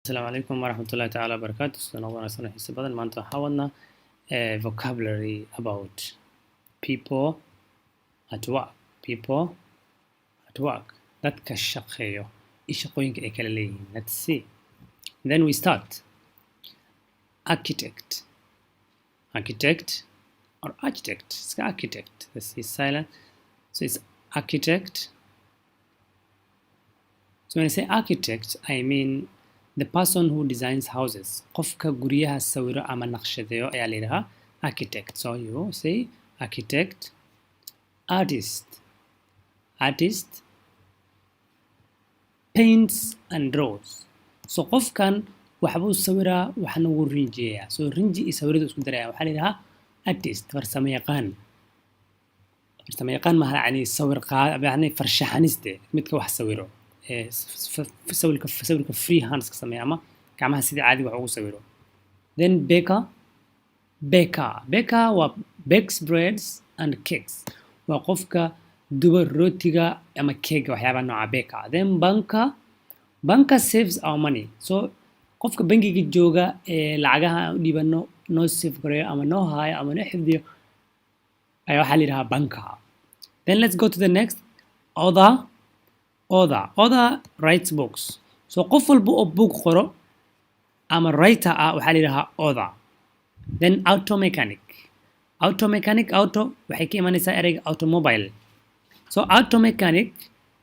السلام عليكم ورحمة الله تعالى وبركاته. سنوات سنة حسب بدل ما أنت حاولنا vocabulary about people at work. People at work. dadka shaqeeyo shaqooyinka ay kala leeyihiin. Let's see. Then we start. Architect. Architect or architect. It's architect. This is silent. So it's architect. So when I say architect, I mean the person who designs houses. qofka guryaha sawiro ama naqshadeeyo ayaa la yidhahaa architect. So you say architect. Artist. Artist paints and draws. So qofkan waxbuu sawiraa waxna wuu rinjiyaa. So rinji iyo sawiradu isku daraya waxaa la yidhahaa artist. farsamo yaqaan. farsamo yaqaan maaha yani sawir yani farshaxaniste midka wax sawiro. sawirka free hands ka sameeya ama gacmaha sidii caadi wax ugu sawiro. Then baker waa bakes breads and cakes. waa qofka duba rootiga ama cake waxyaabaha nooca baker. Then banker saves our money. So qofka bangiga jooga ee lacagaha aan u dhibano noo save gareeyo ama noo haayo ama noo xifdiyo ayaa waxaa la yidhahaa banker. Then let's go to the next. Author writes books. So qof walba oo book qoro ama writer ah waxaa la yidhahaa author. Then auto mechanic waxay ka imanaysaa ereyga automobile. So auto mechanic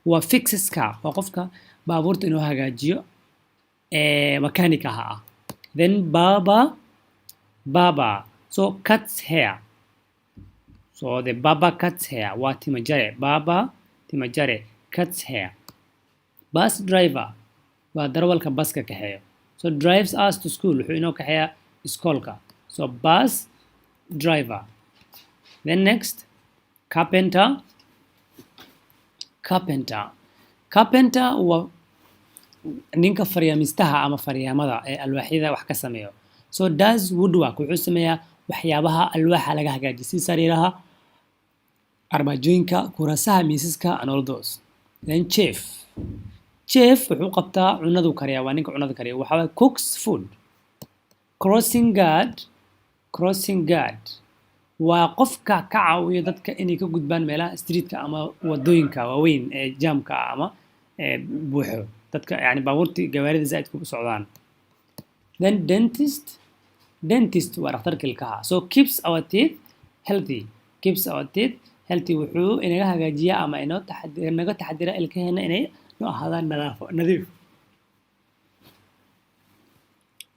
waa fixes car. waa qofka baabuurta inuu hagaajiyo mechanic ah. Then barber so cuts hair. So the barber cuts hair waa timajare. Barber timajare cuts hair. Bus driver waa darawalka baska kaxeeyo. So drives us to school wuxuu inoo kaxeeyaa iskoolka. So bus driver. Then next carpenter waa ninka faryaamistaha ama faryaamada ee alwaaxyada wax ka sameeyo. So does woodwork wuxuu sameeyaa waxyaabaha alwaaxa laga hagaajiyo sida sariiraha, armaajooyinka, kurasaha, miisaska and all those. Then chef wuxuu qabtaa cunadu kariya. waa ninka cunada kariya. waxaa waaye cooks food. Crossing guard waa qofka ka caawiyo dadka inay ka gudbaan meelaha streetka ama wadooyinka waaweyn ee jaamka ah ama buuxo dadka yani baabuurta gawaarida zaidku u socdaan. Then dentist waa dhakhtarka ilkaha. So keeps our teeth healthy. wuxuu inaga hagaajiyaa ama inaga taxadira ilkaheena inay noo ahaadaan nadiif.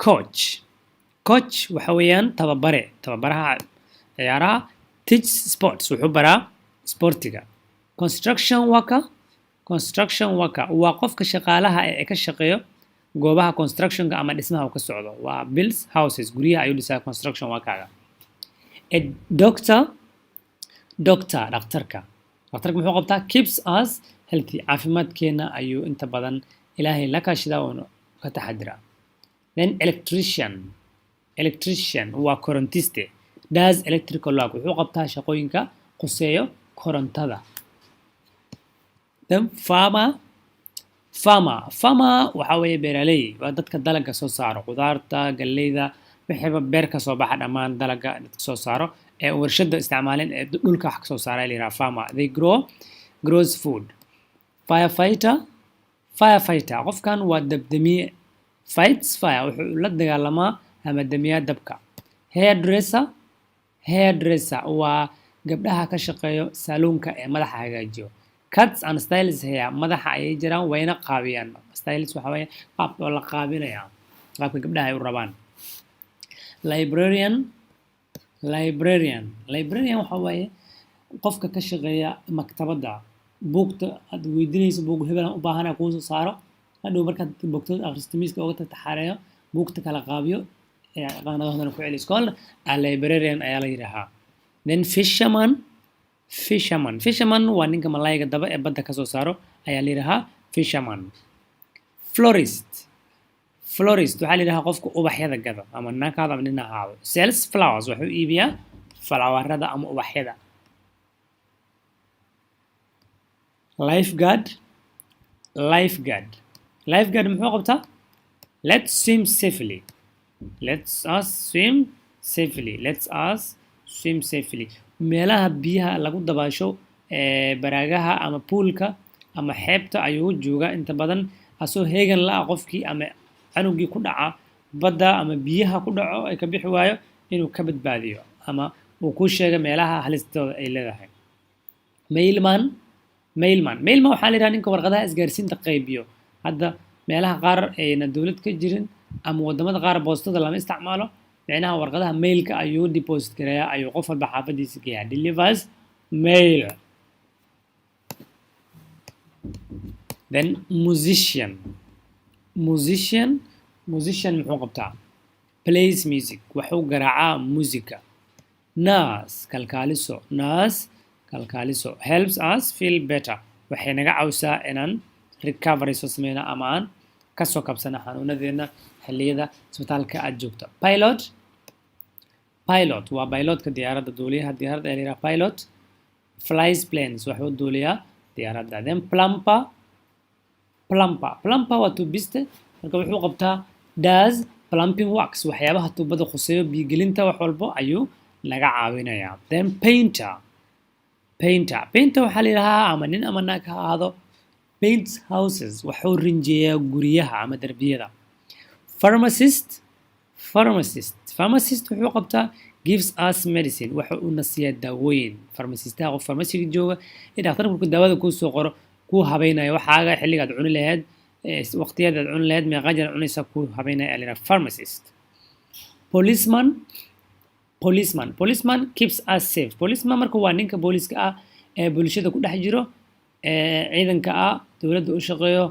Coach waxa weeyaan tababaraha ciyaaraha. Teach sports wuxuu baraa sportiga. Construction worker waa qofka shaqaalaha ee ka shaqeeyo goobaha constructionka ama dhismaha uu ka socdo. waa builds houses guryaha ayuu dhisaa construction worker. A doctor dhakhtarka muxuu qabtaa? Keeps us healthy. caafimaadkeena ayuu inta badan ilaahay la kaashadaa oo ka taxadira. Then electrician waa korontiste. Does electrical work wuxuu qabtaa shaqooyinka quseeyo korontada. Then farmer waxa weeye beeraley. waa dadka dalagga soo saaro qudaarta, galleyda, wixiiba beer ka soo baxa dhammaan dalagga dadka soo saaro ee warshada isticmaaleen ee dhulka wax ka soo saara la yiraahdaa farmer. They grows food. Firefighter qofkan waa dabdamiye. Fights fire wuxuu la dagaalamaa ama damiyaa dabka. Hairdresser waa gabdhaha ka shaqeeyo saloonka ee madaxa hagaajiyo. Cuts and styles hair madaxa ayay jiraan wayna qaabiyaan. Styles waxa weeye qaabka oo la qaabinayaa qaabka gabdhaha ay u rabaan. Librarian waxa weeye qofka ka shaqeeya maktabadda. buugta aad weydiinayso buug hebel u baahan kuu soo saaro hadhow markaad buugta akhristo miiska uga taxareeyo buugta kala qaabiyo qaanadahoodana ku celi. Scholar a librarian ayaa la yidhaahaa. Then fisherman waa ninka malayga daba ee badda ka soo saaro ayaa la yidhaahaa fisherman. Florist waxaa la yidhahaa qofka ubaxyada gado ama naakaada ama nina ahaado. Sells flowers wuxuu iibiyaa falawarada ama ubaxyada. Lifeguard muxuu qabtaa? let's swim safely. Let's us swim safely. Let's us swim safely. meelaha biyaha lagu dabaasho baraagaha ama poolka ama xeebta ayuu jooga inta badan asoo heegan la qofkii ama canugii ku dhaca badda ama biyaha ku dhaco ay ka bixi waayo inuu ka badbaadiyo ama uu ku sheego meelaha halistooda ay leedahay. mailman waxaa la yidhaha ninka warqadaha isgaarsiinta qaybiyo. hadda meelaha qaar ayna dowlad ka jirin ama wadamada qaar boostada lama isticmaalo, micnaha warqadaha mailka ayuu deposit gareeyaa, ayuu qof walba xaafadiisa geeyaa. delivers mail. then musician muxuu qabtaa? plays music, wuxuu garaacaa musica. nurse kalkaaliso helps us feel better, waxay naga caawisaa inaan recovery soo sameyno ama aan kasoo kabsana xanuunadeena xilliyada isbitaalka aad joogto. pilot waa pilotka diyaaradda, duuliyaha diyaaradda ee la yidhaha pilot. flies planes, wuxuu duuliyaa diyaaradda. then plumper waa tuubiste, marka wuxuu qabtaa does plumbing works, waxyaabaha tuubada khuseeyo biyogelinta wax walbo ayuu naga caawinayaa. then painter waxaa la yidhahaa ama nin ama naag ha ahaado, paints houses, wuxuu rinjeeyaa guryaha ama derbiyada. pharmacist wuxuu qabtaa gives us medicine, waxa uu na siiyaa daawooyin. pharmacistaha qof pharmaciga jooga ee dhakhtarka markuu daawada kuu soo qoro kuu habeynaya waxaaga xilligaad cuni lahayd, waqtiyaad cuni lahayd, meeqa jeer cunaysa kuu habeynaya ayaa la yidhaha pharmacist. policeman keeps us safe. policeman marka waa ninka booliska ah ee bulshada ku dhex jiro, ciidanka ah, dowladda u shaqeeyo,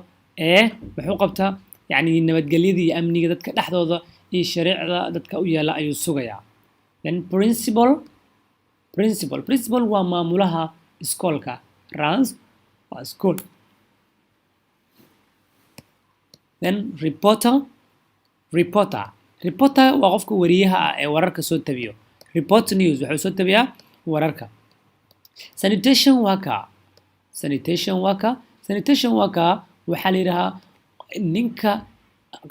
wuxuu qabtaa yacni nabadgelyada iyo amniga dadka dhexdooda iyo shariicda dadka u yaala ayuu sugayaa. then principal waa maamulaha iskoolka. runs waa school. then reporter waa qofka wariyaha ah ee wararka soo tabiyo. report news, wuxuu soo tabiyaa wararka. sanitation worker waxaa la yidhahaa ninka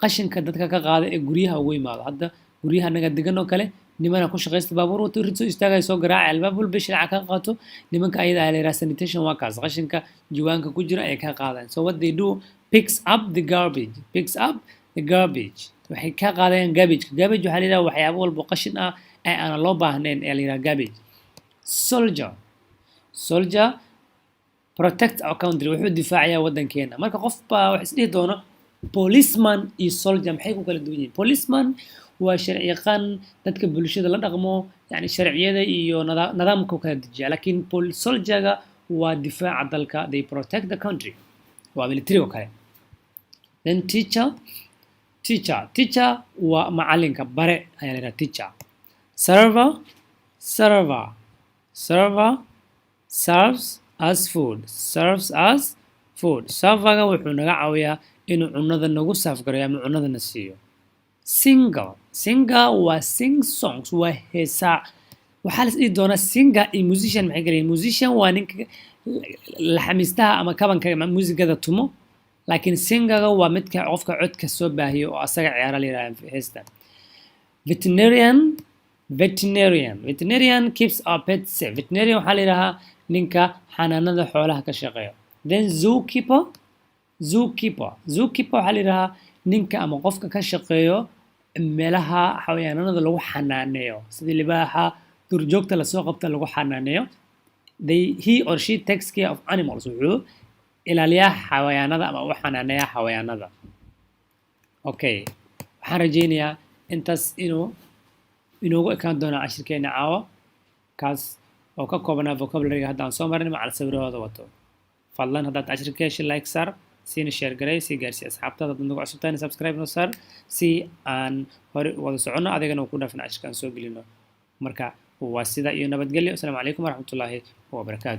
qashinka dadka ka qaada ee guryaha ugu yimaado. hadda guryaha naga degan oo kale nimana ku shaqaysta baabuur wato rid soo istaagaya soo garaaca albaab walba shirca ka qaato, nimanka ayada ayaa la yidhaha sanitation workers, qashinka jiwaanka ku jira ayay ka qaadaan. so what they do, picks up the garbage. waxay ka qaadayaan garbage waxaa la yidhaha waxyaabo walba qashin ah ee aan loo baahnayn ee la yidhaha garbage. soldier protect our country, wuxuu difaacayaa waddankeena. marka qof baa wax isdhihi doono policeman iyo soldier maxay ku kala duwan yihiin? policeman waa sharci yaqaan dadka bulshada la dhaqmo, yani sharciyada iyo nidaamka kala dejiya, laakiin soldierga waa difaaca dalka, they protect the country, waa military oo kale. then teacher waa macalinka, bare ayaa la yidhaha teacher. server serves us food. serverga wuxuu naga caawiyaa inuu cunada nagu saafgareeyo ama cunada na siiyo. singer waa sing songs, waa heesaa. waxaa la isdhihi doonaa singer iyo musician maxay kala yihiin? musician waa ninka laxamiistaha ama kabanka muusigada tumo, laakiin singerga waa midka qofka codka soo baahiyo oo asaga ciyaara la yidhaha heesta. veterinarian keeps our pets safe. veterinarian waxaa la yidhahaa ninka xanaanada xoolaha ka shaqeeya. then zookeeper waxaa la yidhahaa ninka ama qofka ka shaqeeyo meelaha xayawaanada lagu xanaaneeyo, sidii libaaxa, duurjoogta lasoo qabta lagu xanaaneeyo. he or she takes care of animals, wuxuu ilaaliyaa xayawaanada ama u xanaaneeyaa xayawaanada. okay, waxaan rajaynayaa intaas inoogu ekaan doona cashirkeena caawa, kaas oo ka koobanaa vocabulary hadda aan soo marin macal sawirahooda wato. fadlan haddaad cashirka heshay like saar, siina share garay, sii gaarsii asxaabtaada, haddaad nagu cusubtahay subscribe noo saar si aan hore wada soconno adigana ku dhaafin cashirka aan soo gelino. marka waa sida iyo nabadgelyo. asalaamu calaykum waraxmatullaahi wabarakaatu.